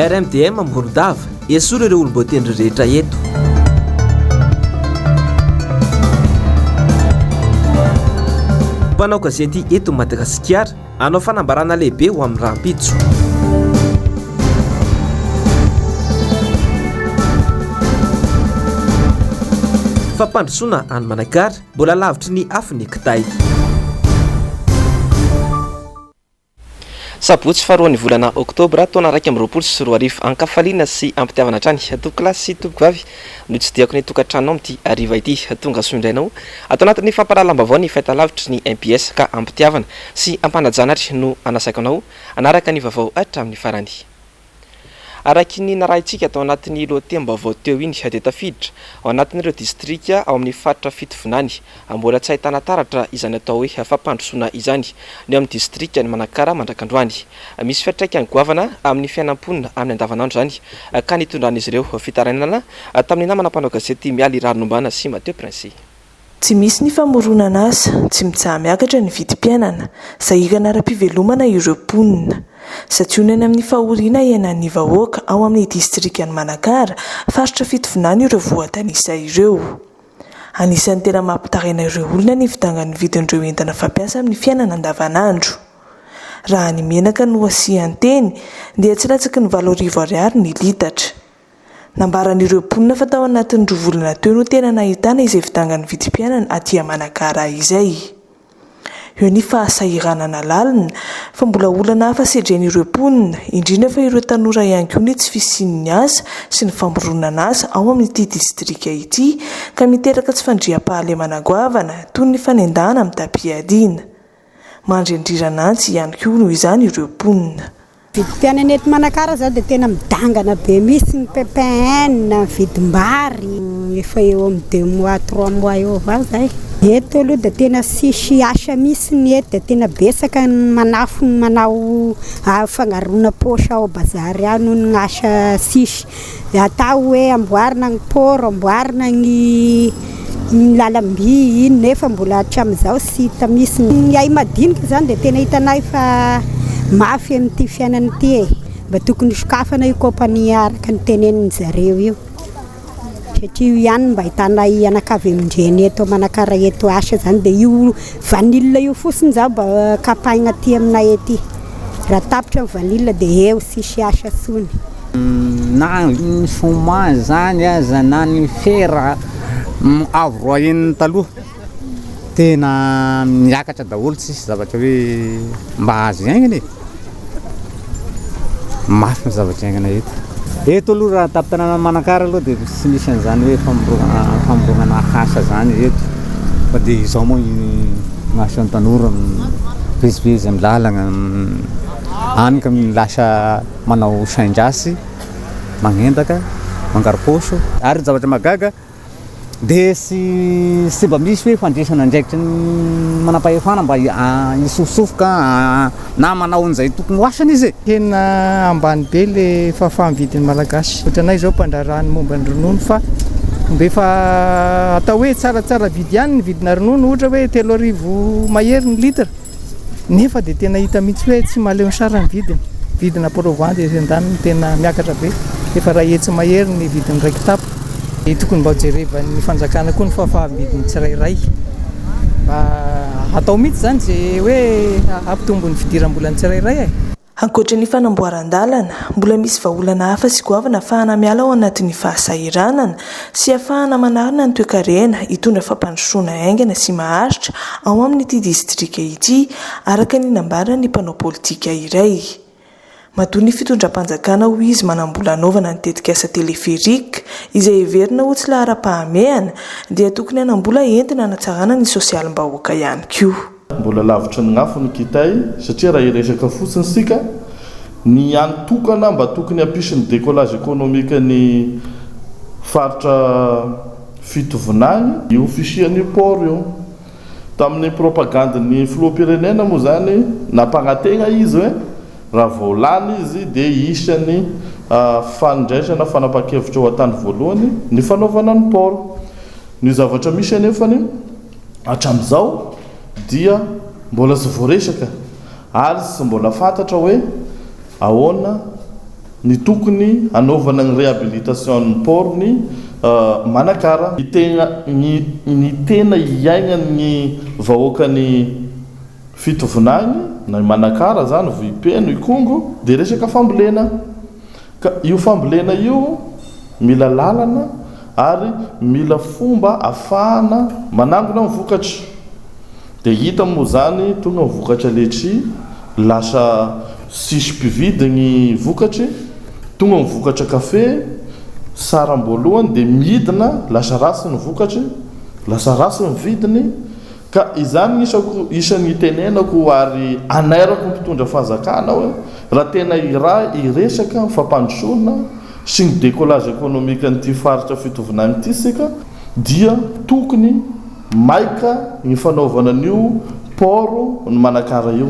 RMDM Morondava esory ireo olom-boatendry rehetra eto. Mpanao gazety eto Madagasikara anao fanambarana lehibe ho amin'ny rahampitso. Fampandrosoana any Manakara mbola lavitry ny afiny kitay. Sabotsy faharoan'ny volana Oktobra taona 2024 ankafaliana sy ampitiavana hatrany tompoko lahy sy tompoko vavy no tsidiako ny tokantranonao amin'ity hariva ity tonga soindrainao atao anatin'ny fampahalalam-baovao ny fahitalavitra ny MBS ka ampitiavana sy ampanajanatra no anasaiko anao anaraka ny vaovao hatramin'ny farany. Araky ny narahintsika atao anatin'ny lohatenim-baovao teo iny dia tafiditra ao anatin'ireo distrika ao amin'ny faritra fitovinany mbola tsy ahitana taratra izany atao hoe fampandrosoana izany ny amin'ny distrika ny Manakara Mandrakandroany. Misy fiantraikany goavana amin'ny fiainam-ponina amin'ny andavanandro zany ka nitondran'izy ireo fitarainana tamin'ny namana mpanao gazety Mialy Ranombaana sy Mateo Prince. Tsy misy ny famoronana asa, tsy mitsaha miakatra ny vidim-piainana, sahirana ara-pivelomana ireo mponina. Satsionana amin'ny fahoriana ianan'ny vahoaka ao amin'ny distrikany Manakara, faritra fitovinany ireo voatanisa ireo. Anisan'ny tena mampitaraina ireo olona ny vitangan'ny vidin'ireo entana fampiasa amin'ny fiainana andavanandro. Raha ny menaka no asiany teny, dia tsy latsaky ny 7,000 ariary ny litatra. Nambaran'ireo mponina fa tao anatin'ny roa volana teo no tena nahitana izay vitangan'ny vidim-piainana aty Manakara izay. Eo ny fahasahiranana lalina fa mbola olana hafa sedren'ireo mponina, indrindra fa ireo tanora ihany koa ny tsy fisian'ny asa sy ny famoronana asa ao amin'ity distrika ity ka miteraka tsy fandriam-pahalemana goavana toy ny fanendahana amin'ny tapiadiana. Mandrendrirana antsy ihany koa noho izany ireo mponina. Vidim-piainana eto Manakara zao dia tena midangana be, misy ny PPN, vidim-bary, efa eo amin'ny 2 mois 3 mois eo avao zay. Eto aloha dia tena sisy asa misy ny eto dia tena besaka ny manao fangarona posy ao bazary ao noho ny asa sisy. Atao hoe amboarina ny poro, amboarina ny lalam-by iny nefa mbola hatramin'izao sy hita misy. Ny ay madinika zany dia tena hitanay fa mafy amin'ity fiainana ity e. Mba tokony sokafana io kompania araka ny tenenin zareo io. Satria io ihany mba hitanay anakavy amindreny eto Manakara eto asa zany dia io vanilla io fotsiny zao mba kapaina aty aminay ety. Raha tapitra ny vanilla dia eo sisy asa sony. Na ny chômage zany aza na ny fera avo roa enina taloha tena miakatra daholo, tsisy zavatra hoe mba azo iaingana e. Mafy ny zavatra iaingana eto aloha raha tapitana Manakara aloha dia tsy misy an'izany hoe famoronana asa zany eto fa dia izao moa gn'asan'ny tanora mivezivezy amin'ny lalagna any ka lasa manao saindrasy magnendaka mangaroposo ary zavatra magaga dia sy mba misy hoe fandresana ndraikitra manam-pahefana mba isosofoka na manao an'izay tokony ho asany izy. Tena ambany be le fahafahavidin'ny malagasy. Ohatranay zao mpandrarany momba ny ronono fa mbe fa atao hoe tsaratsara vidy ihany ny vidina ronono, ohatra hoe 3,000 mahery ny litatra. Nefa dia tena hita mihitsy hoe tsy maleo sara ny vidiny. Vidina provandy endaniny tena miakatra be. Efa raha hetsy mahery ny vidiny 1 kitapo. Tokony mba jerevan'ny fanjakana koa ny fahafahavidin'ny tsirairay. Mba atao mihitsy zany zay hoe ampitombon'ny fidiram-bolany tsirairay e. Ankoatra ny fanamboaran-dalana, mbola misy vahaolana hafa sy goavana ahafahana miala ao anatin'ny fahasahiranana sy ahafahana manarina ny toe-karena hitondra fampandrosoana aingana sy maharitra ao amin'ity distrika ity araka ny nambaran'ny mpanao politika iray. Matoa ny fitondram-panjakana ho izy manambola anaovana ny tetika asa teleferika izay heverina ho tsy lahara-pahamehana dia tokony hanambola entina hanatsarana ny sosialim-bahoaka ihany koa. Mbola lavitra ny ngafo ny kitay satria raha iresaka fotsiny sika ny antokana mba tokony hampisy ny décollage économique ny faritra fitovinany io ofisian'ny port io. Tamin'ny propagandany filoham-pirenena moa zany nampagnatena izy hoe raha voalany izy dia isany fandraisana fanapa-kevitra ao an-tany voalohany ny fanaovana ny port. Ny zavatra misy anefany hatramin'izao dia mbola tsy voaresaka ary tsy mbola fantatra hoe ahoana ny tokony anaovana ny réhabilitation ny porony manakara ny tena iainany vahoakany fitovinany na manakara zany voipeno ikongo dia resaka fambolena ka io fambolena io mila lalana ary mila fomba afahana manangona ny vokatra dia hita moa zany tonga ny vokatra letry lasa sisy mpividy ny vokatry tonga ny vokatra kafe saram-boalohany dia midina lasa rasy ny vokatry lasa rasy ny vidiny ka izany isan'ny tenenako ary anairako mpitondra fahazakana hoe raha tena iresaka fampandrosoana sy ny décollage économique n'ity faritra fitovinany ity sika dia tokony maika ny fanaovana an'io poro ny manakara io.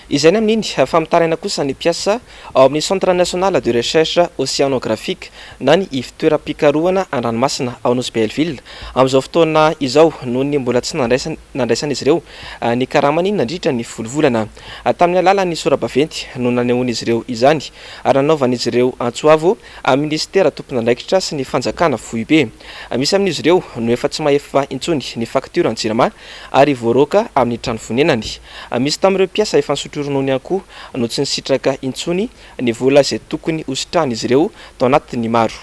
Izay ny amin'iny famitaraina kosa ny mpiasa ao amin'ny Centre National de Recherche Océanographique na ny ivitoeram-pikarohana an-dranomasina ao nos Belleville amin'izao fotoana izao noho ny mbola tsy nandraisan'izy ireo ny karamany nandritra ny volovolana tamin'ny alalan'ny sora-baventy no nanehoan'izy ireo izany ary nanaovan'izy ireo antsoavo ministera tompon'andraikitra sy ny fanjakana foibe misy amin'izy ireo no efa tsy maefa intsony ny facture an-jirama ary voaroka amin'ny trano fonenany misy tamin'ireo mpiasa efa ronono ihany koa no tsy nisitraka intsony ny vola izay tokony hositrahan'izy ireo tao anatin'ny maro.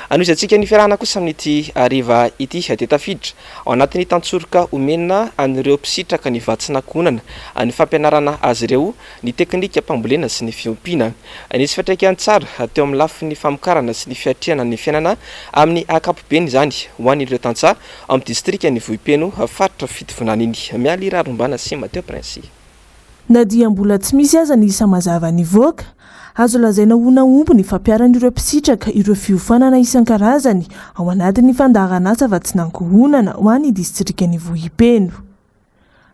Anoizantsika ny fiarahana kosa amin'ity ariva ity dia tafiditra ao anatin'ny tantsoroka omena an'ireo mpisitraka ny vatsinankonana ny fampianarana azy ireo ny teknika mpambolena sy ny fiompiana. Nisy fiantraikany tsara teo amin'ny lafin'ny famokarana sy ny fiatriana ny fiainana amin'ny ankapobeny izany ho an'ireo tantsaha amin'ny distrika ny Vohipeno faritra fitovinana iny. Mialy rarombana sy Mateo Prince. Na dia mbola tsy misy aza ny isa mazava ny voaka azo lazaina ona omby ny fampiaran'ireo mpisitraka ireo fiofanana isan-karazany ao anatin'ny fandarana asa vatsinankohonana ho an'ny distrika ny Vohipeno.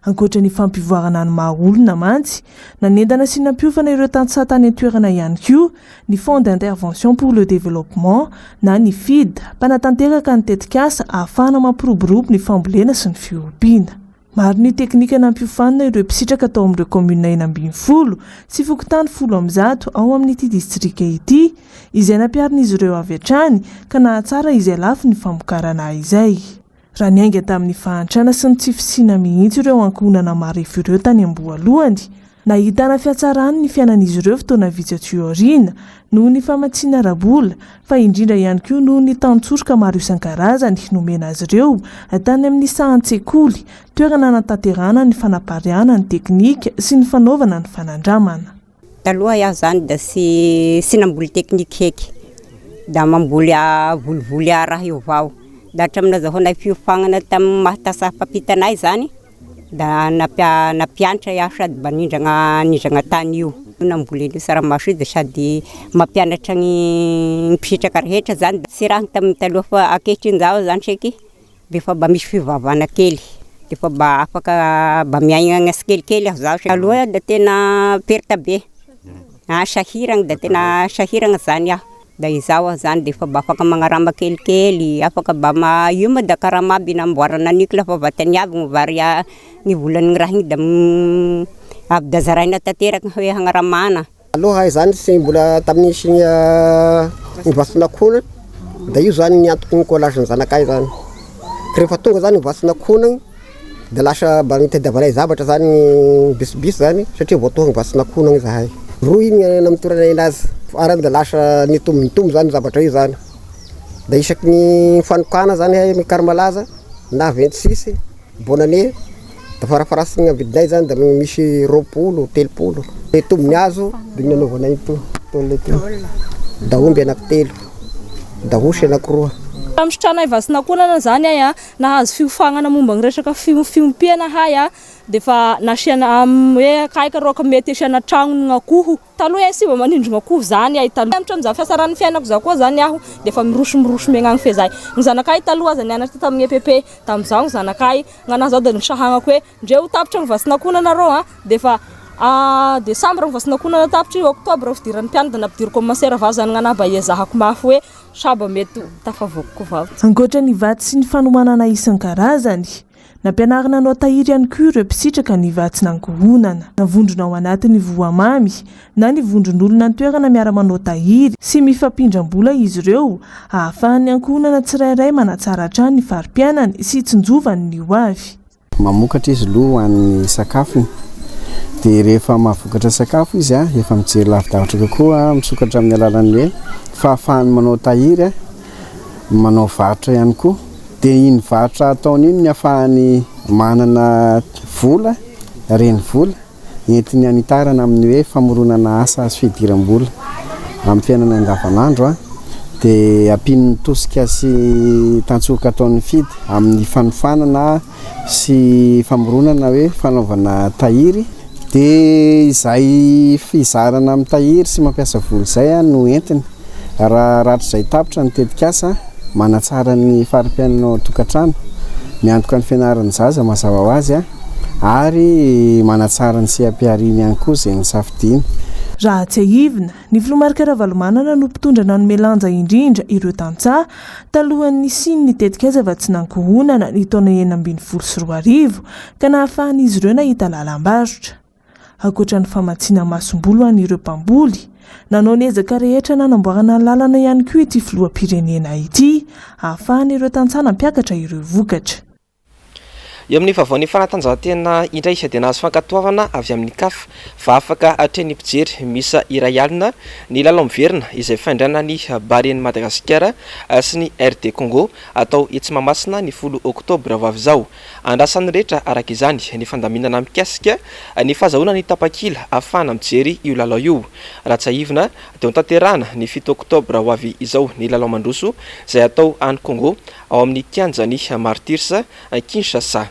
Ankoatra ny fampivoarana ny maha-olona mantsy nanendana sy nampiofana ireo tantsaha tany an-toerana ihany koa ny Fonds d'intervention pour le développement na ny FID mpanatanteraka ny tetikasa ahafahana mampiroborobo ny fambolena sy ny fiompiana. Maro ny teknika nampiofanana ireo mpisitraka tao amin'ireo komuna 12 sy fokotany 10 ao amin'ity distrika ity izay nampiarin'izy ireo avy hatrany ka nahatsara izay lafo ny famokarana izay. Raha niainga tamin'ny fahantrana sy ny tsy fisina mihitsy ireo ankonana marefo ireo tany amboalohany nahitana fiatsarany ny fiainan'izy ireo fotoana vitsy aoriana noho ny famatsiana rabola fa indrindra ihany koa noho ny tantsoroka maro isan-karazany nomena azy ireo tany amin'ny sahan-tsekoly toerana natanterana ny fanapariana ny teknika sy ny fanaovana ny fanandramana. Taloha iaho zany da sy namboly teknika heky da mamboly volivoly raha io vao da hatramin'izao fihofagnana tamin'ny mahatasa fampitanay zany da napianatra iaho sady mba nindrana tany io namboly ny saramaso da sady mampianatra ny mpisitraka rehetra zany da sy raha tamin'ny taloha fa ankehitriny-zao zany seky de fa mba misy fivavahana kely de fa mba afaka mba miaigna tsikelikely aho zao aloha da tena perta be sahiragna da tena sahiragna zany aho da izao zany de fa mba afaka magnarama kelikely afaka mba io ma da karamaby namboarana nikla fa vatany avy ny vary ny volan'ny raha igny da avy da zaraina tanteraka hoe hagnaramana. Aloha zany sy mbola tamin'ny isiny ny vasinakona da io zany ny antoko ny collage ny zanakay zany rehefa tonga zany vasinakona da lasa mba nitadiavanay zavatra zany bisibisy zany satria vao tonga vasinakona zahay roy igny namitoranay anazy arany da lasa nitombo zany zavatra io zany da isaky ny fanokana zany hay mikarmalaza na 26 bonane da farafarasiny vidinay zany da misy 20 30 e tombony azo da nanaovanay da omby anaky 3 da osy anaky 2. Amistranay vasinankonana zany ay nahazo fiofagnana momba ny resaka fiompiana hay de fa nasiana hoe kaika roka mety asiana tragno ny akoho taloha sy mba manindrona akoho zany ay taloha am'izao fiasarany fiainako zao koa zany aho de fa miroso megnagny fe zay ny zanakay taloha zany nianatra tamin'ny EPP tam'izao ny zanakay ngana zao da nisahagnako hoe ndreo tapitra ny vasinankonana rô de fa Desambra vasinakonana tapitry Oktobra fidiran'ny mpianadana ampidiry commensaire vazanana anaba iazahako mafy hoe saba mety tafavokoko vavy. Ankoatra ny vaty sy ny fanomanana isan-karazany, nampianarina anao tahiry ihany koa ireo mpisitraka ny vatsy nankohonana, navondrona ao anatin'ny voamamy na ny vondron'olona an-toerana miara-manao tahiry sy mifampindram-bola izy ireo ahafahan'ny ankohonana tsirairay manatsara hatrany ny farim-piainany sy tsinjovany ny ho avy. Mamokatra izy loha amin'ny sakafony, dia rehefa mahavokatra sakafo izy efa mijery lavidavitra kokoa misokatra amin'ny alalan'ny hoe fahafahany manao tahiry manao varotra ihany koa. Dia iny varotra ataony iny ny ahafahany manana vola, reny vola entiny anitarana amin'ny hoe famoronana asa sy fidiram-bola amin'ny fiainana andavanandro. Dia ampin'ny tosika sy tantsoka ataon'ny fidy amin'ny fanofanana sy famoronana hoe fanaovana tahiry. Dia izay fizarana amin'ny tahiry sy mampiasa vola izay no entiny. Raha ratra izay tapitra ny tetikasa manatsara ny farim-piainana tokantrano, miantoka ny fianaran'ny zaza mazava ho azy ary manatsara ny sehampiariany ihany koa izay ny safidiany. Raha tsy ahivina, ny filomarika Ravalomanana no mpitondra nanome lanja indrindra ireo tantsaha talohan'ny siny ny tetikasa vatsy nankohonana ny taona 2024 ka nahafahan'izy ireo nahita lalam-barotra. Ankoatra ny famatsiana masom-bolo an'ireo mpamboly, nanao ny ezaka rehetra nanamboarana lalana ihany koa ity filoham-pirenena ity ahafahan'ireo tantsaha nampiakatra ireo vokatra. Eo amin'ny vavaon'ny fanatanjahantena indray dia nahazo fankatoavana avy amin'ny CAF fa afaka hatreny mpijery misa iray alina ny lalao miverina izay faindrana ny Baren'i Madagasikara sy ny RD Congo atao etsy Mahamasina ny 10 Oktobra ho avy izao. Andrasan'ny rehetra araka izany ny fandaminana mikasika ny fahazahoana ny tapakila ahafahana mijery io lalao io. Raha tsy ahivina dia tanterahana ny 7 Oktobra ho avy izao ny lalao mandroso izay atao any Congo ao amin'ny kianjany Martyrs Kinshasa.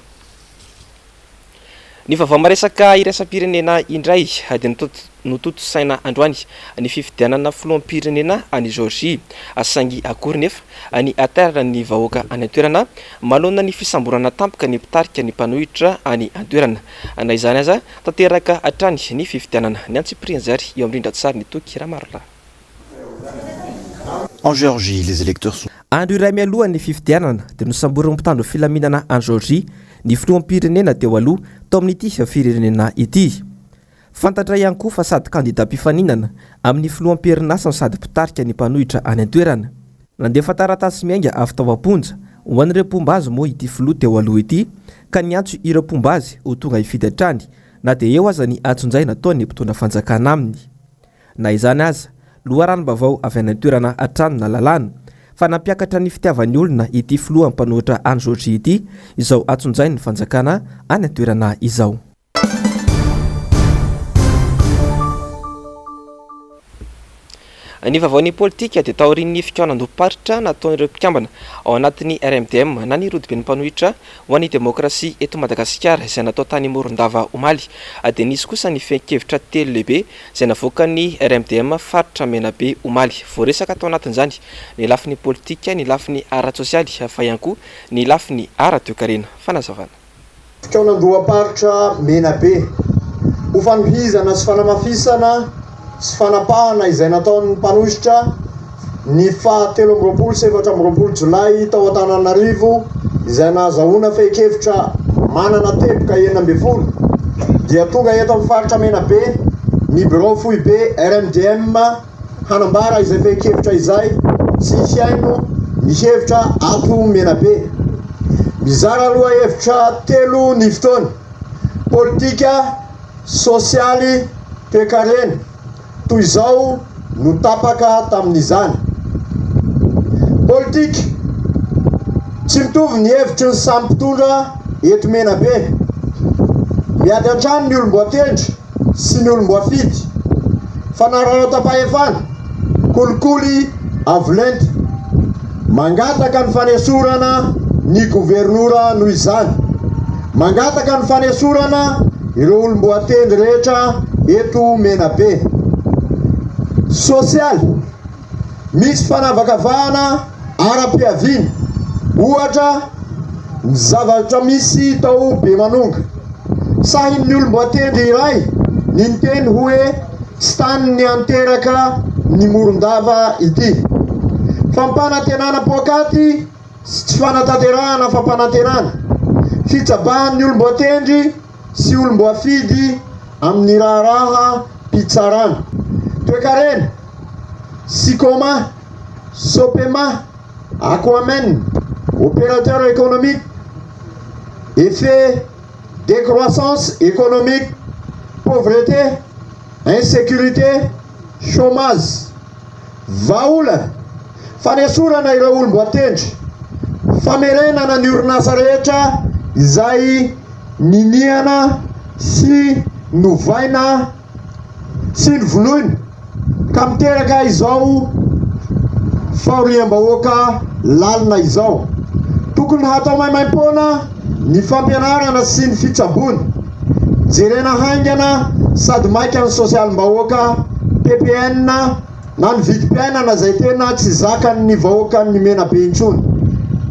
Ny vaovao maresaka iraisam-pirenena indray dia nototo saina androany ny fifidianana filoham-pirenena any Georgie saingy akory nefa ny aterana ny vahoaka any an-toerana manoloana ny fisamborana tampoka ny mpitarika ny mpanohitra any an-toerana. Na izany aza tanteraka hatrany ny fifidianana ny antsiprianjary eo amin'ny rindran-tsary ny toky Ramarla. En Géorgie, les électeurs sont... Andro iray mialoha ny fifidianana dia nosamborana mpitandro filaminana any Georgie ny filoham-pirenena teo aloha tao amin'ity firenena ity. Fantatra ihany koa fa sady kandidam-pifaninana amin'ny filoham-pirenena sady mpitarika ny mpanohitra any an-toerana. Nandefa taratasy miainga avy tao am-ponja ho an'ireo mpombazy moa ity filoha teo aloha ity ka niantso ireo mpombazy ho tonga hifidy hatrany na dia eo aza ny atsonjay nataony mpitondra fanjakana aminy. Na izany aza loharanom-bavao avy any an-toerana hatrany na lalàna fa nampiakatra ny fitiavan'ny olona ity filoha mpanohitra any Georgie ity izao atsonjay ny fanjakana any an-toerana izao. Ny vaovaon'ny politika dia taorian'ny fikaonan-doam-paritra nataon'ireo mpikambana ao anatin'ny RMDM na ny rodiben'ny mpanohitra ho an'ny demokrasia eto Madagasikara izay natao tany Morondava omaly. Dia nisy kosa ny fenkevitra telo lehibe izay navoakan'ny RMDM faritra Menabe omaly. Voaresaka tao anatin'izany ny lafin'ny politika, ny lafin'ny ara-tsosialy fa ihany koa ny lafin'ny ara-toekarena. Fanazavana. Fikaonan-doam-paritra Menabe ho fanohizana sy fanamafisana sy fanapahana izay nataon'ny mpanohitra ny 7 Jolay tao Antananarivo izay nahazahoana fehi-kevitra manana teboka 9 dia tonga eto amin'ny faritra Menabe ny bureau foibe RMDM hanambara izay fehi-kevitra izay sy hiaino ny hevitra ato Menabe. Mizara aloha hevitra telo ny fotoana: politika, sosialy, toekarena. Toy izao no tapaka tamin'izany. Politika, tsy mitovy ny hevitry ny samy mpitondra eto Menabe. Miady an-trano ny olom-boatendry sy ny olom-boafidy. Fanararaotapahefana, kolikoly avolenta. Mangataka ny fanesorana ny gouvernoura noho izany. Mangataka ny fanesorana ireo olom-boatendry rehetra eto Menabe. Sosialy, misy fanavakavahana ara-piaviana. Ohatra, ny zavatra misy tao Bemanonga. Sahin'ny olom-boatendry iray ninteny hoe tsy tany ny anteraka ny morondava ity fampanantenana pokaty tsy fanatanterahana fampanantenana fitsabahan'ny olombo atendry sy olombo afidy amin'ny raharaha pitsarana toekarena Sicoma, Sopema, Aquamen, opérateur économique, effet décroissance économique, pauvreté, insécurité, chômage. Vaola, fanesorana ireo olombo atendry, famerenana ny orinasa rehetra izay niniana sy novaina sy novonoina ka miteraka izao fahoriam-bahoaka lalina izao tokony hatao maimaim-poana ny fampianarana sy ny fitsaboana jerena haingana sady maika ny sosialim-bahoaka PPN na ny vidim-piainana zay tena tsy zakany vahoaka ny mena be intsony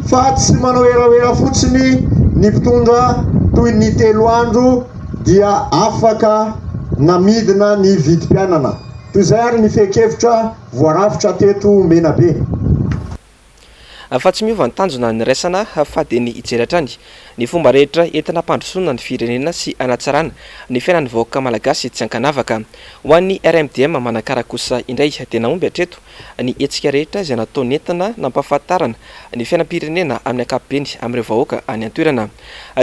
fa tsy manao eraera fotsiny ny mpitondra toy ny 3 andro dia afaka namidina ny vidim-piainana toy izay ary ny fekevitra voarafitra teto mena be fa tsy miova ny tanjona ny raisana fa dia ny ijeratrany ny fomba rehetra entina ampandrosoana ny firenena sy anatsarana ny fiainan'ny vahoaka malagasy tsy ankanavaka ho an'ny RMDM manakara kosa indray dia naomby hatreto ny hetsika rehetra izay nataony entina nampahafantarana ny fiainam-pirenena amin'ny ankapobeny amin'ireo vahoaka any an-toerana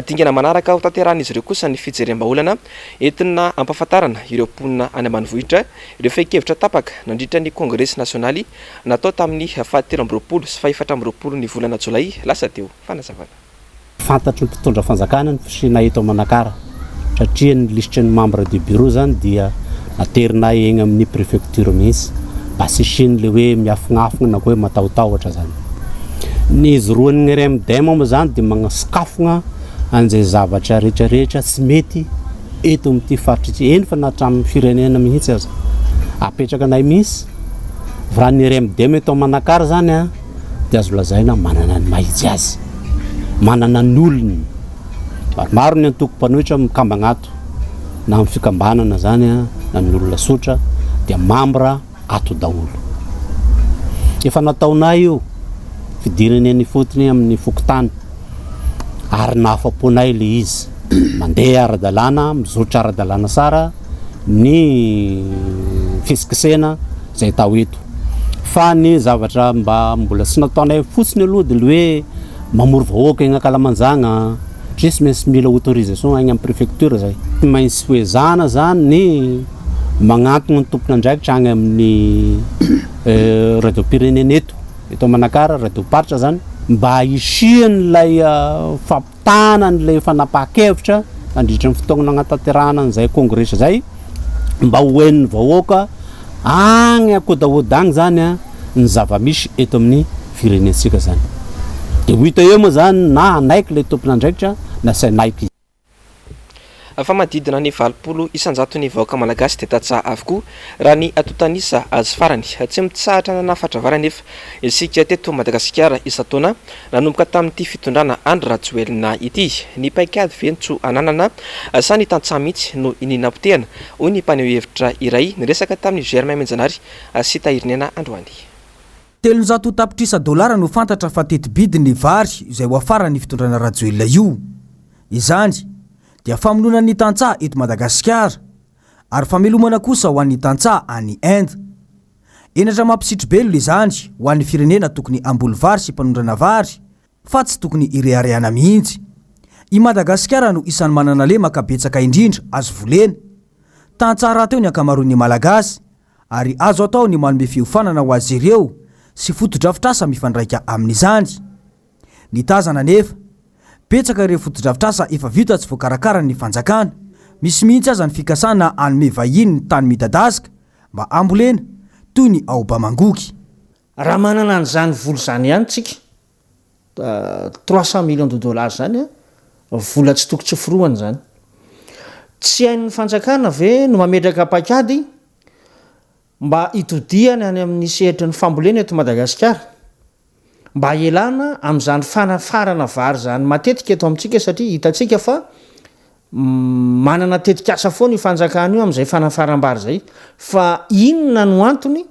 dingana manaraka ho tanteran'izy ireo kosa ny fijerim-baolana entina ampahafantarana ireo mponina any ambanivohitra ireo fehi-kevitra tapaka nandritra ny kongresy nasionaly natao tamin'ny 17 sy 24 ny volana jolay lasa teo fanazavana fantatry ny mpitondra fanjakana ny fisina eto Manakara satria ny lisitry ny membre du bureau zany dia naterina egny amin'ny préfecture mihitsy mba sisiny le hoe miafognafogna na hoe matahotahotra zany ny izy roan'ny RMDM moa zany dia magnasikafogna an'izay zavatra rehetrarehetra tsy mety eto amin'ity faritra ity eny fa natramin'ny firenena mihitsy aza apetraka anay mihitsy raha ny RMDM eto Manakara zany a dia azo lazaina manana ny mahitsy azy manana ny olony maro ny antoko-panohitra mikambagnato na amin'ny fikambanana zany na ny olona sotra dia mambra ato daholo efa nataonay io fidirany ny fotony amin'ny fokotany ary nahafaponay le izy mandeha ara-dalàna mizotra ara-dalàna sara ny fisikisena zay tao eto fa ny zavatra mbola sy nataonay fotsiny aloha dia le hoe mamory vahoaka egny Ankalamanjagna tsy maintsy mila autorisation agny amin'ny préfecture zay maintsy hoe zana zany ny magnantogna ny tompona andraikitra agny amin'ny radio pirenena eto Manakara radio paritra zany mba isian'lay fampitana n'lay fanapahan-kevitra nandritra ny fotoagna nagnatanterahana an'izay congrès zay mba hoen'ny vahoaka agny akodaody agny zany ny zava-misy eto amin'ny firenentsika zany dia hita eo moa zany na anaiky le tompona andraikitra na sy anaiky fa madidina ny 20 isanjato ny vahoaka malagasy dia tatsaha avokoa raha ny atotanisa azy farany tsy mitsahatra nanafatra vara nefa isika teto Madagasikara isa-taona nanomboka tamin'ity fitondrana Andry Rajoelina ity ny paikady ventso ananana sa ny tantsaha mihitsy no ininam-potehana hoy ny mpaneho hevitra iray niresaka tamin'ny Germain Menjanary sy Tahirinena Androany 300 tapitrisa dolara no fantatra fa teti-bidy ny vary izay ho afara ny fitondrana Rajoelina io izany dia famonona ny tantsaha eto Madagasikara ary famelomana kosa ho an'ny tantsaha any Inde enatra mampisitry belona izany ho an'ny firenena tokony amboly vary sy mpanondrana vary fa tsy tokony irehareana mihitsy i Madagasikara no isan'ny manana lemaka betsaka indrindra azo volena tantsaha raha teo ny ankamaroan'ny malagasy ary azo atao ny manome fiofanana ho azy ireo sy foto-drafitrasa mifandraika amin'izany ny tazana nefa petsaka ireo foto-drafitrasa efa vita tsy voakarakara ny fanjakana misy mihitsy aza ny fikasana anome vahiny ny tany midadasika mba ambolena toy ny aoba mangoky raha manana an'izany vola zany ihany tsika 300 millions de dollars zany vola tsy tokotry foroany zany tsy hain'ny fanjakana ve no mametraka pakady mba hitodiany any amin'ny sehitry ny fambolena eto Madagasikara mba elana amin'izany fanafarana vary zany matetika eto amintsika satria hitatsika fa manana tetikasa foana ifanjakana io am'izay fanafarambary zay fa inona no antony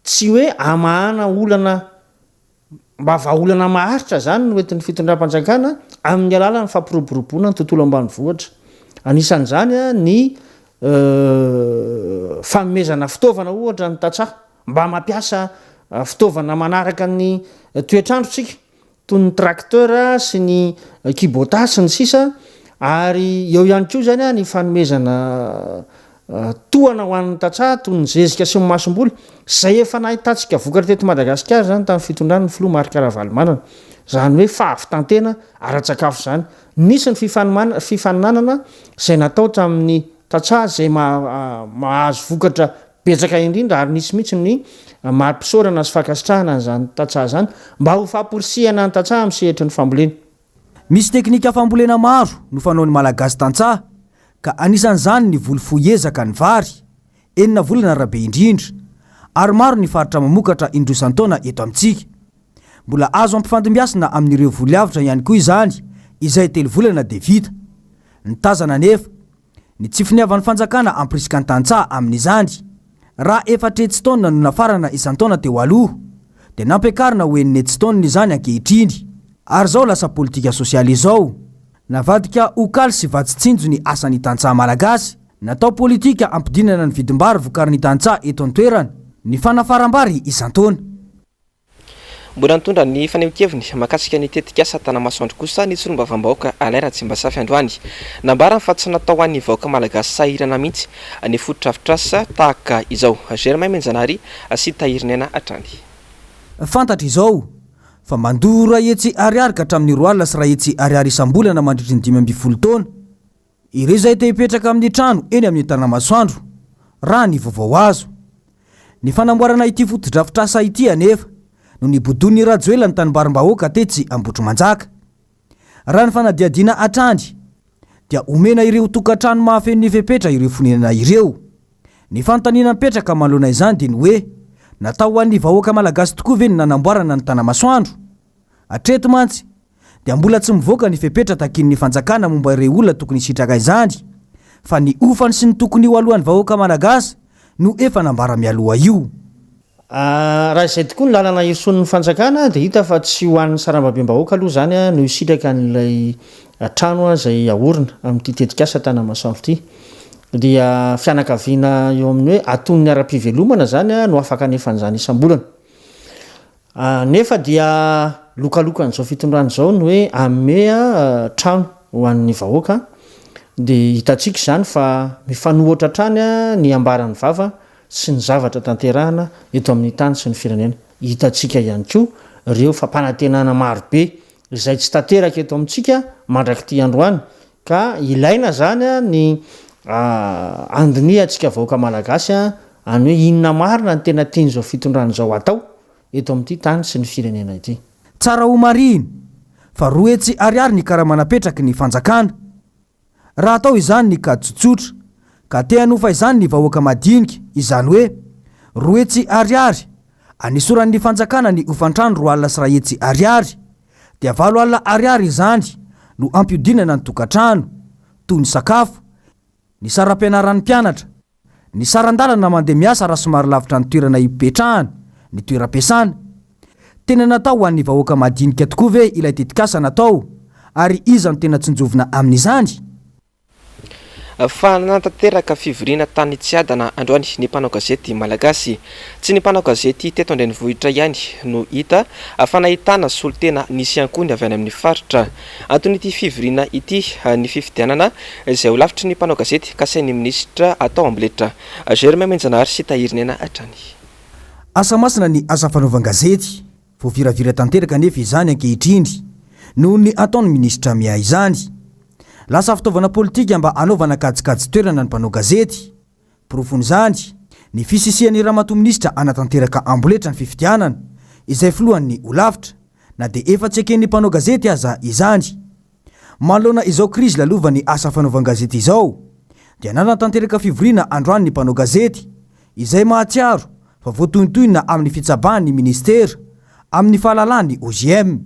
tsy hoe amahana olana mba vaolana maharitra zany no entin'ny fitondram-panjakana amin'ny alala ny fampiroboroboana ny tontolo ambany vohatra anisan'izany a ny famemezana fitaovana ohatra ny tatsaha mba mampiasa fitaovana manaraka ny toetrandrotsika toy ny tracteur sy ny kibota sy ny sisa ary eo ihany koa zany a ny fanomezana toana ho an'ny tatsaha toy ny zezika sy masom-boly zay efa nahitatsika vokatra teto Madagasikara zany tamin'ny fitondran'ny filoha Marc-Ravalomanana zany hoe fahavitantena ara-tsakafo zany nisy ny fifaninanana zay natao tamin'ny tatsaha zay mahazo vokatra betsaka indrindra ary nisy mihitsy ny mahampisaorana sy fakasitrahana zany tatsaha zany mba ho famporisihana ny tatsaha amin'ny sehitry ny fambolena. Misy teknika fambolena maro no fanaon'ny malagasy tantsaha ka anisan'izany ny volo foezaka ny vary enina volana rabe indrindra ary maro ny faritra mamokatra indrosan-taona eto amintsika. Mbola azo ampifandimbiasana amin'ireo volyavitra ihany koa izany izay 3 volana dia vita. Ny tazana nefa ny tsy finiavan'ny fanjakana ampirisika ny tantsaha amin'izany raha 4 taona no nafarana isan-taona teo aloha dia nampiakarina hoe 9 taona izany ankehitriny ary zao lasa politika sosialy izao navadika okaly sy vatsitsinjo ny asan'ny tantsaha malagasy natao politika ampidinana ny vidim-bary vokarin'ny tantsaha eto an-toerana ny fanafarambary isan-taona. Mbola nitondra ny fanehoan-keviny mahakasika ny tetikasa tanamasoandro kosa ny tsiromba vaovao Alaira Tsimbasafy Androany nambarany fa tsy natao an'ny vahoaka malagasy sahirana mihitsy ny fototra-afitrasa tahaka izao. Germain Menjanary sy Tahirinena Atrany fantatra izao fa mandora etsy ariary ka hatramin'ny 4 alina sy 1 etsy ariary isam-bolana mandritry ny 5 taona ireo izay te hipetraka amin'ny trano eny amin'ny tanamasoandro raha ny vaovao azo. Ny fanamboarana ity fototra-afitrasa ity anefa no ny bodon'ny rajoela ny tanimbarim-bahoaka tetsy Ambotro Manjaka. Raha ny fanadiadiana Atrany dia omena ireo tokantrano mahafen'ny fepetra ireo fonenana ireo. Ny fanontaniana mipetraka manoloana izany dia ny hoe natao ho an'ny vahoaka malagasy tokoa ve ny nanamboarana ny tanamasoandro? Atreto mantsy dia mbola tsy mivoaka ny fepetra takin'ny fanjakana momba ireo olona tokony sitraka izany fa ny ofany sy ny tokony ho alohan'ny vahoaka malagasy no efa nambara mialoha io. Raha izay tokoa ny lalana irson'ny fanjakana dia hita fa tsy ho an'ny sarambabem-bahoaka aloha zany a no isitraka n'ilay trano zay ahorina amin'ity tetikasa tanamasoandro ity dia fianakaviana eo amin'ny hoe aton'ny ara-pivelomana zany a no afaka nefan'izany isam-bolana. Nefa dia lokalokan'izao fitondrana zao ny hoe amea trano ho an'ny vahoaka dia hitantsika izany fa mifanohitra trany ny ambaran'ny vava sy ny zavatra tanterahana eto amin'ny tany sy ny firenena. Hitantsika ihany koa ireo fampanantenana marobe izay tsy tanteraka eto amintsika mandrak'ity androany ka ilaina zany ny andini atsika vahoaka malagasy any hoe inona marina ny tena tiany zao fitondrana zao atao eto amin'ity tany sy ny firenena ity. Tsara ho mariny fa 2 etsy ariary ny karaha manapetraky ny fanjakana. Raha atao izany ny kady tsotsotra ka te hanofa izany ny vahoaka madinika izany hoe 2 etsy ariary anisoran'ny fanjakana ny ofantrano 4 alina sy 1 etsy ariary dia 4 alina ariary izany no ampiodinana ny tokantrano toy ny sakafo, ny saram-pianaran'ny mpianatra, ny saran-dalana mandeha miasa raha somary lavitra ny toerana ipetrahana, ny toeram-piasana. Tena natao ho an'ny vahoaka madinika tokoa ve ilay tetikasa natao ary iza no tena tsinjovina amin'izany? Fa nantanteraka fivoriana tany tsy adana androany ny mpanao gazety malagasy. Tsy ny mpanao gazety teto Andrenivohitra ihany no hita fa nahitana solotena nisy ankony avy any amin'ny faritra. Anton'ity fivoriana ity ny fifidianana izay ho lavitry ny mpanao gazety kasain'ny minisitra atao amboletra. Germain Menjanary sy Tahirinena Atrany. Asa masina ny asa fanaovan-gazety voaviravira tanteraka nefa izany ankehitriny noho ny ataon'ny minisitra miah izany. Lasa fitaovana politika mba anaovana kajikajy toerana ny mpanao gazety. Profon'izany ny fisisian'ny ramatoa minisitra anatanteraka amboletra ny fifidianana izay filohan'ny ho lavitra na dia efa tsy eken'ny mpanao gazety aza izany. Manoloana izao krizy lalovany asa fanaovan-gazety izao dia nanatanteraka fivoriana androany ny mpanao gazety izay mahatsiaro fa voatointoina amin'ny fitsabahan'ny ministera amin'ny fahalalan'ny OGM.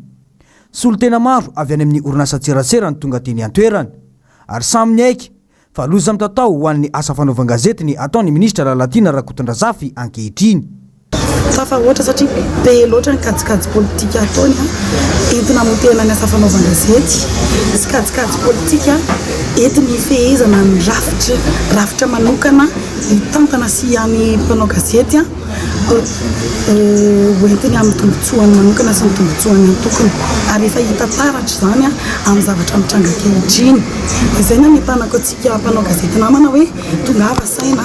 Solotena maro avy any amin'ny orinasa tserasera ny tonga teny an-toerana ary saminy aiky fa loza mitatao ho an'ny asa fanaovan-gazety ny ataony ministra Lalatina Rakotondrazafy ankehitriny. Safa ohatra satria be loatra ny kajikajy politika ataony entina motena ny asa fanaovan-gazety sy kajikajy politika entina fehezana ny rafitra manokana hitantana sy any mpanao gazety hoentiny amin'ny tombotsoany manokana sy ny tombotsoany antokony ary efa hita taratra zany amin'ny zavatra mitranga ankehitriny. Izay na mitanako antsika mpanao gazety namana hoe tonga ava saina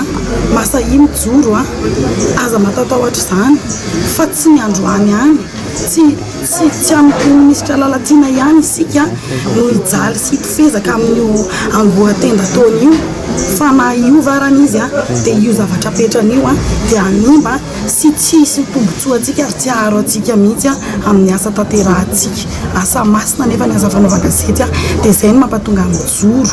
masahi mijoro aza matatahotra izany fa tsy ny androany ihany tsy amin'ny ministra Lalatina ihany isika no hijaly sy hifezaka amin'ny amboatenda taony io fa na io varana izy dia io zavatra petran'io dia animba sy tsisy tombotsoantsika ary tsy aharo antsika mihitsy amin'ny asa tanterahantsika asa masina nefa ny asa fanaovan-gazety dia izay no mampatonga mijoro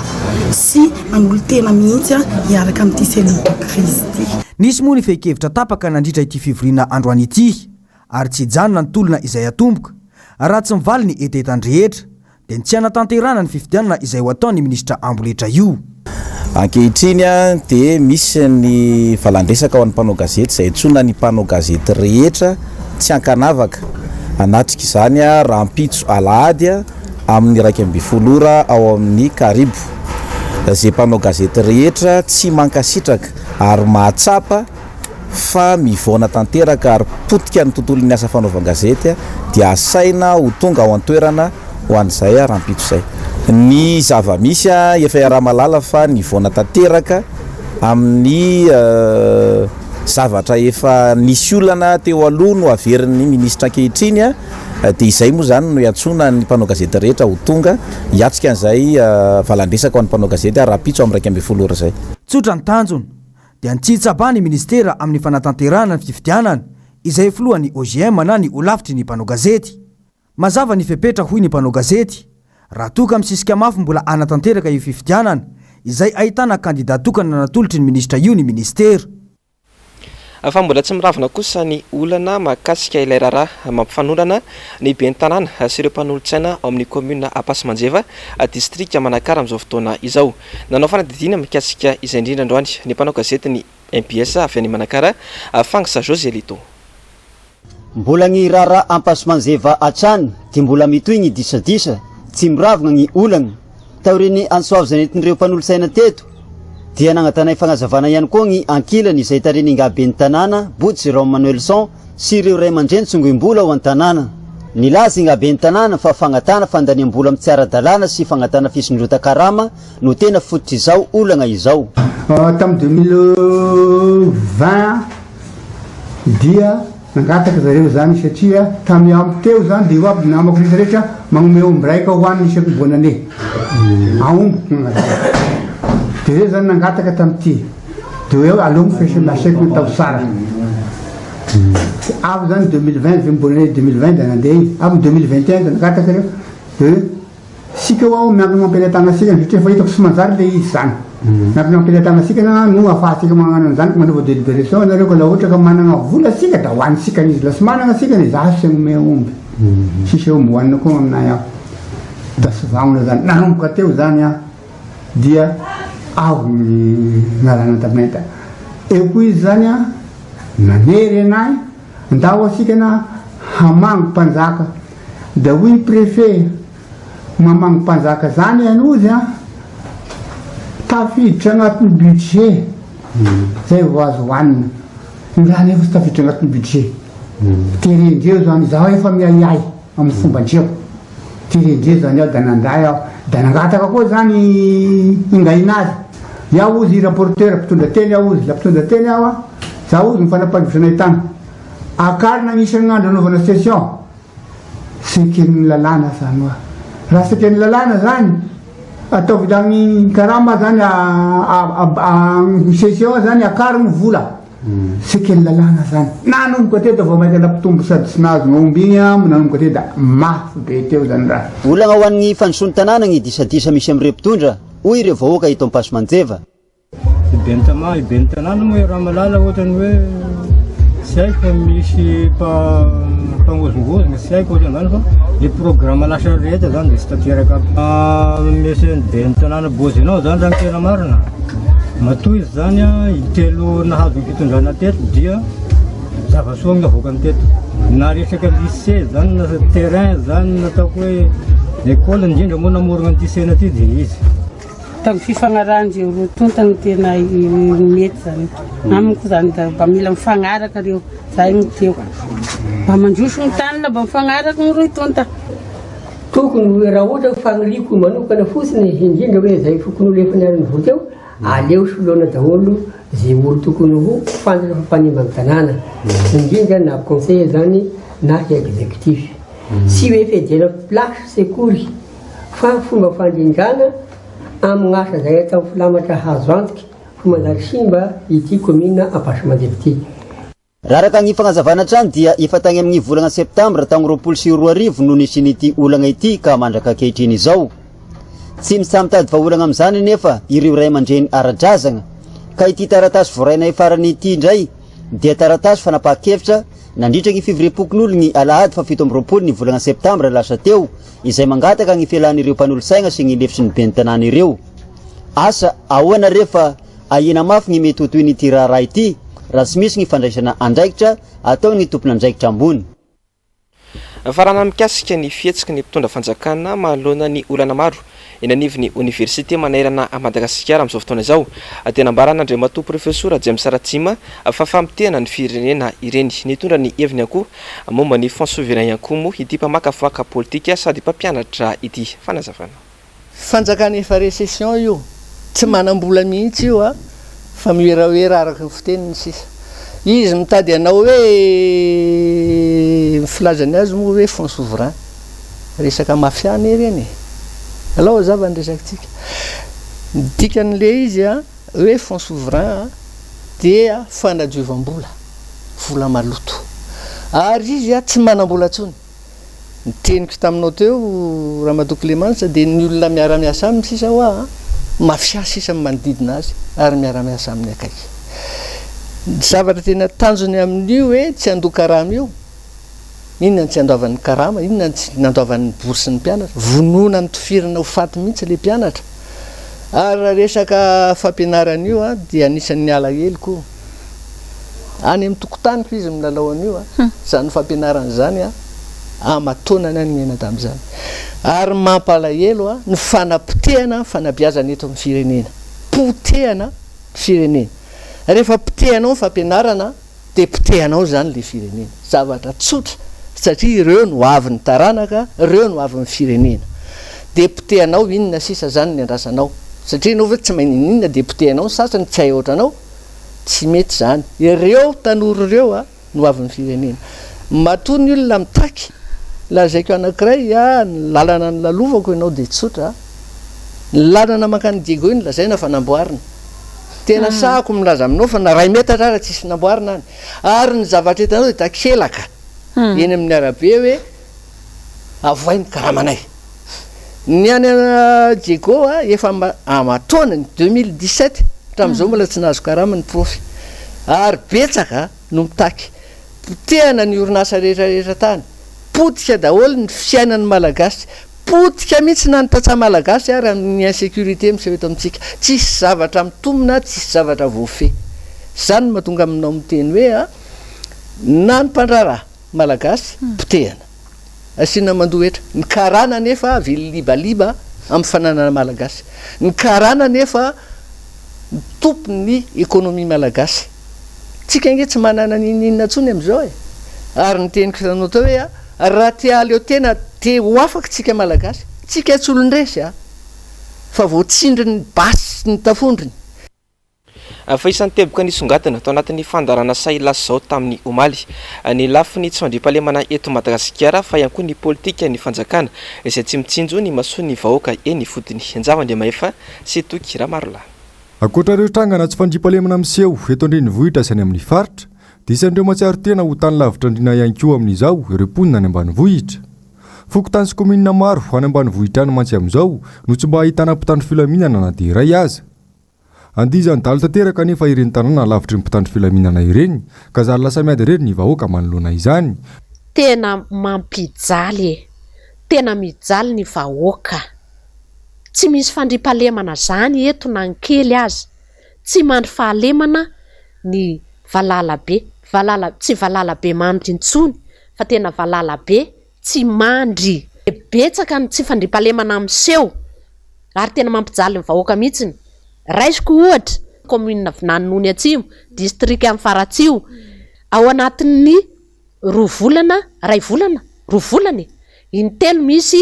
sy manolo tena mihitsy hiaraka amin'ity célébrité ity. Nisy moa ny fehi-kevitra tapaka nandritra ity fivoriana androany ity ary tsy hijanona ny tolona izay atomboka raha tsy mivaly ny etetandrehetra dia tsy anatanterana ny fifidianana izay ho ataony ministra Amboletra io. Ankehitriny dia misy ny valandresaka ho an'ny mpanao gazety izay antsona ny mpanao gazety rehetra tsy ankanavaka anatrika izany rahampitso alahady amin'ny 1 ora ao amin'ny karibo. Izay mpanao gazety rehetra tsy mankasitraka ary mahatsapa fa mivoana tanteraka ary potika ny tontolon'ny asa fanaovan-gazety dia asaina ho tonga ao an-toerana ho an'izay rahampitso izay. Ny zava-misy efa iaraha-malala fa ny voana tanteraka amin'ny zavatra efa nisy olana teo aloha no averin'ny ministra ankehitriny dia izay moa zany no hiantsona ny mpanao gazety rehetra ho tonga hiatrika an'izay valandresaka ho an'ny mpanao gazety rahampitso amin'ny 1 ora izay. Tsotra ny tanjony dia nitsitsaba ny ministera amin'ny fanatanterana ny fifidianana izay filohany OGM na ny olavitry ny mpanao gazety. Mazava ny fepetra hoy ny mpanao gazety raha toka misisika mafy mbola anatanteraka io fifidianana izay ahitana kandida tokana natolotry ny ministra io ny ministera. Fa mbola tsy miravina kosa ny olana mahakasika ilay raharaha mampifanolana ny ben'ny tanàna sy ireo mpanolontsaina ao amin'ny commune Ampasimanjeva distrikta Manakara amin'izao fotoana izao. Nanao fanadidina mikasika izay indrindra androany ny mpanao gazety ny MBS avy any Manakara Fangsa Joselito. Mbola ny raharaha Ampasimanjeva atrany dia mbola mitohy ny disadisa tsy miravina ny olana taoriny ansoavy nentin'ireo mpanolontsaina teto dia nagnatanay fagnazavana ihany koa ny ankilany izay tariny ngaben'ny tanàna Botsy Jérôme Manuelson sy ireo ray aman-dreny tsongoim-bola ao an-tanàna. Nilaza ngaben'ny tanàna fa fagnatana fandaniam-bola amin'ny tsy ara-dalàna sy fagnatana fisondrota-karama no tena fototry izao olana izao. Tamin'ny 2020 dia nangataka zareo zany satria tamin'ny ampy teo zany dia aby namako rehetrarehetra magnome omby raika ho an'ny isaky bonane aomboko dia reo zany nangataka tamin'ity dia hoe aloha mifesamasiaky ny tao sara avy zany 2020 bonane 2020 da nandeha izy avy 2021 da nangataka reo dia sika ao miankina mampilatana asika satria fa hitako sy manjary le izy zany miankina mampilatana asika no ahafahatsika magnano an'izany ka manova délibération anareo ka la ohatra ka manana vola asika da hoanisika n'izy la sy manana asika ny za sy agnome omby sisy omby hoanina koa aminay aho da sy vagnona zany nanomboka teo zany dia aho nalana taminay ta eo koa izy zany nanery anay ndao asika na hamango mpanjaka da hoy préfet mamango mpanjaka zany anozy tafiditra agnatin'ny budget zay vo azo hoanina zany efa sy tafiditra agnatin'ny budget terendreo zany zaho efa miaiay amin'ny fombandreo terendreo zany aho da nanday aho da nangataka koa zany ingainazy iaho ozy rapporteur mpitondra teny aho ozy la mpitondra teny aho za ozy mifanampahivosanay tany akarina agnisan'andro anaovana session seken'ny lalàna zany oa raha seken'ny lalàna zany ataovy lagny karama zany session zany akariny vola seken'ny lalàna zany nanomboka teo da vao maika lampitombo sady sy nahazo omby igny nanomboka teo da mafy be teo zany raha olana ho an'ny fandrosoan'ny tanàna ny disadisa misy amin'ireo mpitondra hoy ireo vahoaka eto Ampasimanjeva. Iben'ny tanàna moa raha malala ohatrany hoe tsy haiko fa misy mpangozongozona tsy haiko ohatran'izany fa le programme lasa rehetra zany dia tsy tanteraka mesy be ny tanàna bozinao zany zany tena marina matoa izy zany a itelo nahazo fitondrana teto dia zava-soa ny avoaka ny teto na resaka lycée zany na terrain zany nataoko hoe école indrindra moa namorona ny tisena ty dia izy tamin'ny fifanarahan'ireo roa tontana tena mety zany amiko zany da mba mila mifagnaraka reo zay no teo mba mandroso ny tanina mba mifagnaraka ny roa tonta tokony raha ohatra fagniriko manokana fotsiny indrindra hoe zay fokony olo efa niarany vo teo aleo soloana daholo zay olo tokony ho fantatra fampanimba ny tanàna indrindra na conseiller zany na exécutif sy hoe fediana place secory fa fomba fandrindrana amin'ny asa zay atao filamatra hazo antika fomba simba ity commune ampasimandevy ity raha raka ny fagnazavana trano dia efa tagny amin'ny volana septambra tamin'ny 2024 no nisy nity olana ity ka mandraka ankehitriny izao tsy misy mitady vaholana amin'izany nefa ireo ray aman-dreny ara-drazana ka ity taratasy voraina efarany ity indray dia taratasy fanapaha-kevitra nandritra ny fivoriam-pokon'olo ny alahady fa 7 ny volana septambra lasa teo izay mangataka ny fialan'ireo mpanolosaina sy ny lefitry ny be ny tanàna ireo asa ahoana rehefa ahena mafy ny mety ho toy ny tiraharaha ity raha tsy misy ny fandraisana andraikitra atao ny tompony andraikitra ambony farana mikasika ny fihetsiky ny mpitondra fanjakana mahalona ny olana maro eny anivon'ny université manairana a Madagasikara amin'izao fotoana izao tena ambarana Andriamatoa profesora Mbs Sabotsy fa famitehana ny firenena ireny nitondra ny heviny akoho momba ny fonds souverain akoho moa ity mpamakafaka politika sady mpampianatra ity fanazavana fanjakana efa récession io tsy manam-bola mihitsy io a fa mioeraoera araka ny fiteniny sisa izy mitady anao hoe filazany azy moa hoe fonds souverain resaka mafiana ireny alao zava nresakytsika dikan'le izy a hoe fonds souverain dia fanadiovam-bola vola maloto ary izy a tsy manam-bola tsony niteniko taminao teo Ramatoa Clémence dia ny olona miara-miasa aminy sisa hoa mafia sisa manodidina azy ary miara-miasa amin'ny akaiky zavatra tena tanjony amin'io hoe tsy ando karama io inona tsy andoavan'ny karama inona tsy nandoavan'ny bourse ny mpianatra vonona ny tofirana ho faty mihitsy le mpianatra ary raha resaka fampianarana io a dia anisan'ny ala hely koa any amin'ny tokotaniko izy milalao an'io a zany fampianarana zany a amatonana ny ena tamin'izany ary mampalahelo a ny fanapotehana fanabiazana eto amin'ny firenena potehana firenena rehefa potehanao ny fampianarana dia potehanao zany le firenena zavatra tsotra satria ireo no avin'ny taranaka ireo no avin'ny firenena dia potehanao inona sisa zany ny andrasanao satria anao hoe tsy maininina dia potehanao sasany tsy hay ohatranao tsy mety zany ireo tanora ireo a no avin'ny firenena matoa ny olona mitaky lazaiko anankiray a ny lalana ny lalovako ianao dia tsotra ny lalana makany diego iny lazaina fa namboarina tena sahako milaza aminao fa na ray metatra raha tsisy namboarina any ary ny zavatra etanao dia takelaka eny amin'ny arabe hoe avoainy karamanay ny any diego a efa amataona ny 2017 hatramin'izao mbola tsy nahazo karama ny profy ary betsaka no mitaky potehana ny orinasa rehetrarehetra tany potika daholo ny fiainan'ny malagasy potika mihitsy na ny tatsa malagasy ary amin'ny insécurité miseho eto amintsika tsisy zavatra mitombona tsisy zavatra voafe zany mahatonga aminao miteny hoe a na ny mpandraraha malagasy potehana asiana mandohetra ny karana nefa vely libaliba amin'ny fananana malagasy ny karana nefa tompony économie malagasy tsika nge tsy manana ninina ntsony amin'izao e ary ny teniko sanao tao hoe a raha tialeo tena te ho afaka tsika malagasy tsika tsy olon-dresy a fa voatsindry ny basy sy ny tafondriny fa isan'ny teboka nisongatana tao anatin'ny fandarana say lasa zao tamin'ny omaly ny lafiny tsy mandriam-pahalemana eto Madagasikara fa ihany koa ny politika ny fanjakana izay tsy mitsinjo ny masoa ny vahoaka eny fotony anjava-ndriamahefa sy toky raha maro lahy akoatra ireo trangana tsy fandriam-pahalemana miseho eto andrenivohitra izany amin'ny faritra dia isan'ireo matsiaro tena ho tany lavitra andrina ihany koa amin'izao ireo mponina any ambanivohitra fokotany sy kominina maro any ambanivohitra any mantsy amin'izao no tsy mba ahitana mpitandro filaminana na dia iray aza Andizany dalo tanteraka nefa ireny tanàna lavitry ny mpitandro filaminana ireny ka zary lasa miady irery ny vahoaka manoloana izany. Tena mampijaly tena mijaly ny vahoaka. Tsy misy fandripahalemana zany eto na ny kely azy. Tsy mandry fahalemana ny valalabe. Tsy valalabe mandry intsony fa tena valalabe tsy mandry. Betsaka ny tsy fandripahalemana amseho ary tena mampijaly ny vahoaka mihitsiny. Raisiko ohatra commune Vinanony Atsimo, district amin'ny Faratsio, ao anatin'ny 2 volana, 2 volana, 2 volany, intelo misy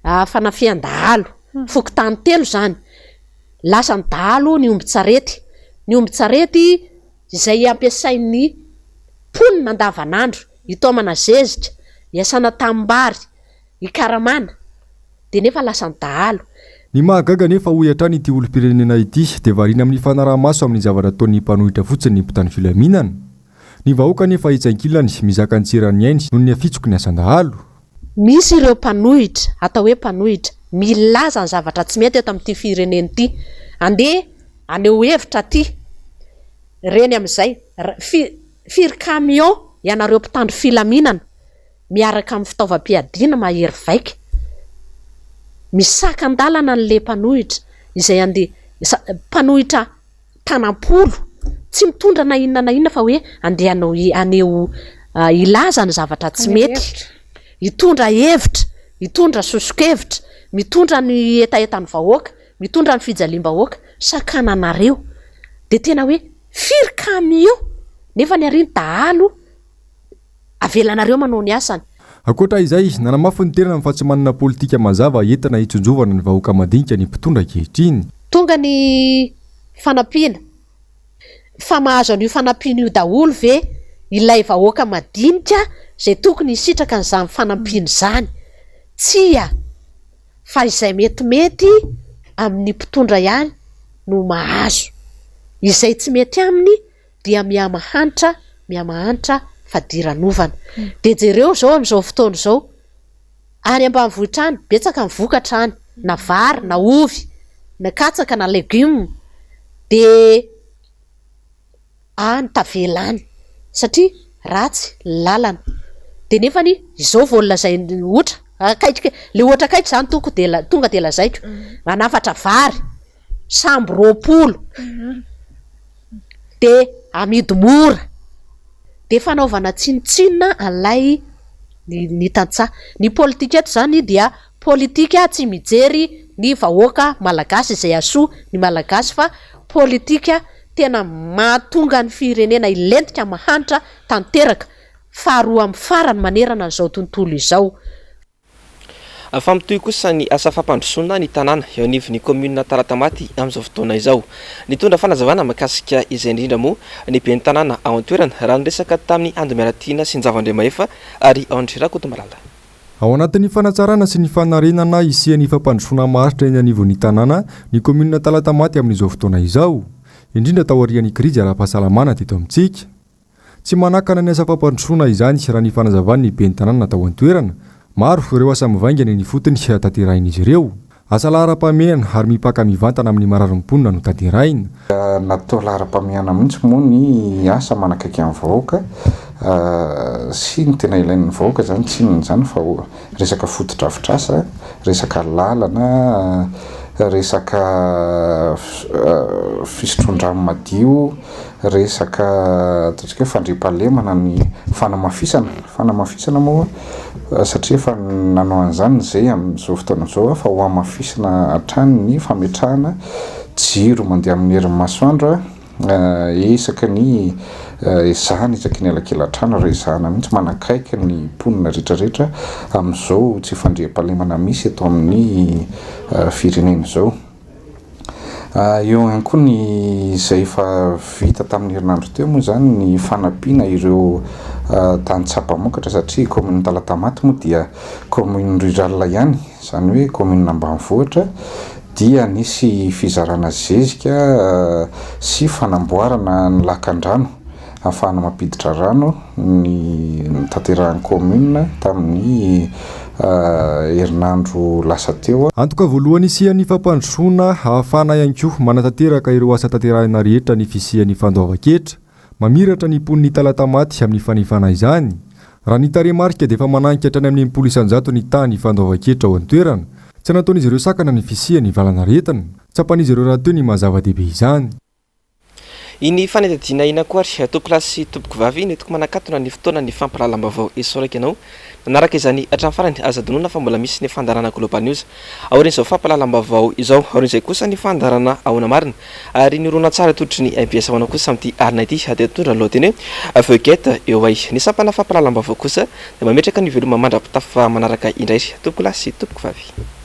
fanafian-dahalo, fokotany telo zany. Lasa ny dahalo ny ombitsarety. Ny ombitsarety izay ampiasain'ny ponina andavanandro, itomana zezitra, iasana tambary, ikaramana, de nefa lasa ny dahalo. Ny mahagaga nefa hoy hatrany ity olom-pirenena ity dia variana amin'ny fanaraha-maso amin'ny zavatra ataon'ny mpanohitra fotsiny ny mpitandro filaminana. Ny vahoaka nefa hitsankilany mizaka ny tsirany ainy noho ny afitsoko ny asan-dahalo. Misy ireo mpanohitra, atao hoe mpanohitra, milaza ny zavatra tsy mety eto amin'ity firenena ity. Andeha aneo hevitra aty. Reny amin'izay firy camion ianareo mpitandro filaminana miaraka amin'ny fitaovam-piadiana mahery vaika. Misaka andalana n'le mpanohitra izay andeha mpanohitra tanampolo tsy mitondra na inona fa hoe andeha aneo ilaza ny zavatra tsy mety. Hitondra hevitra, hitondra sosokevitra, mitondra ny etaetan'ny vahoaka, mitondra ny fijaliam-bahoaka, sakananareo. De tena hoe firy camion nefa ny ariny dahalo avelanareo manao ny asany. Akoatra izay, nanamafy ny tena fa tsy manana politika mazava entina hitsonjovana ny vahoaka madinika ny mpitondra ankehitriny. Tonga ny fanampiana. Fa mahazo an'io fanampiana io daholo ve ilay vahoaka madinika zay tokony hisitraka n'izany fanampiana zany. Tsia fa izay metimety amin'ny mpitondra ihany no mahazo. Izay tsy mety aminy dia miamahanitra fadiranovana. De jereo zao am'izao fotoana zao any ambanivohitra any betsaka mivokatra any na vary na ovy na katsaka na legioma de any tavelany satria ratsy lalana. De nefany izao vola zay ohatra akaitsika le ohatra akaitsy zany tonga de lazaiko manafatra vary sambo 20 de amidy mora. De fanaovana tsinitsinina alay ny tantsaha. Ny politika eto zany dia politika tsy mijery ny vahoaka malagasy izay asoa ny malagasy fa politika tena mahatonga ny firenena ilentika mahantra tanteraka faharoa amin'ny farany manerana n'izao tontolo izao. Fa mitoy kosa ny asa fampandrosoana ny tanàna eo anivon'ny commune Taratamaty amin'izao fotoana izao. Nitondra fanazavana mahakasika izay indrindra moa ny ben'ny tanàna ao an-toerana raha ny resaka tamin'ny andro-miaratiana sy ny zava-ndremahefa ary ao andriraky Oktobra. Ao anatin'ny fanatsarana sy ny fanarenana isian'ny fampandrosoana maritra eny anivon'ny tanàna ny commune Taratamaty amin'izao fotoana izao. Indrindra tao aorian'ny krizy ara-pahasalamana teto amintsika. Tsy manakana ny asa fampandrosoana izany raha ny fanazavan'ny ben'ny tanàna tao an-toerana. Maro ireo asa mivaingana ny fotony tanterahin'izy ireo. Asa lahara-pameana ary mipaka mivantana amin'ny mararim-ponina no tanterahina. Natao lahara-pameana mihitsy moa ny asa manakaiky amin'ny vahoaka sy ny tena ilain'ny vahoaka zany tsy ny zany fa resaka fotodrafitrasa, resaka lalana, resaka fisotrondrano madio, resaka ataontsika fandripahalemana ny fanamafisana moa satria efa nanao an'izany zay amin'izao fotoana izao fa ho amafisana hatrany ny fametrahana jiro mandeha amin'ny herin'ny masoandro isaky ny ezahana isaky ny elakelan-trano raha ezahana mihitsy manakaiky ny mponina rehetrarehetra amin'izao tsy fandriam-pahalemana misy eto amin'ny firenena izao. Eo ihany koa ny izay efa vita tamin'ny herinandro teo moa zany ny fanampiana ireo tany tsapamokatra satria commune Taratamaty moa dia commune rurale ihany, zany hoe commune ambanivohitra dia nisy fizarana zezika sy fanamboarana ny lakan-drano ahafahana mampiditra rano ny tanterahan'ny commune tamin'ny herinandro lasa teo. Antoka voalohany isian'ny fampandrosoana ahafana ihany koa manatanteraka ireo asa tanterahina rehetra ny fisian'ny fandoava-ketra, mamiratra ny poniny talata maty amin'ny fanefana izany. Raha ny taremarika dia efa mananika hatrany amin'ny 10,100 ny tany fandoava-ketra ao an-toerana, tsy nataon'izy ireo sakana ny fisian'ny valana retina, tsapan'izy ireo raha teo ny mazava-dehibe izany. Iny fanetadiana ina koa ary toko lasy toboko vavy netoko manakatona ny fotoana ny fampalalam-bavao esoraiky ianao nanaraka izany hatramin'ny farany azadonoana fa mbola misy ny fandarana Global News aorin'izao fampalalam-bavao izao aorin'izay kosa ny fandarana ahona marina ary ny orona tsara todotry ny MBS ahoana kosa amin'ity arina ity atetondra loateny hoe veukete eo ay ny sampana fampalalam-bavao kosa dia mametraka ny veloma mandrapitafa manaraka indray toko lasy toboko vavy.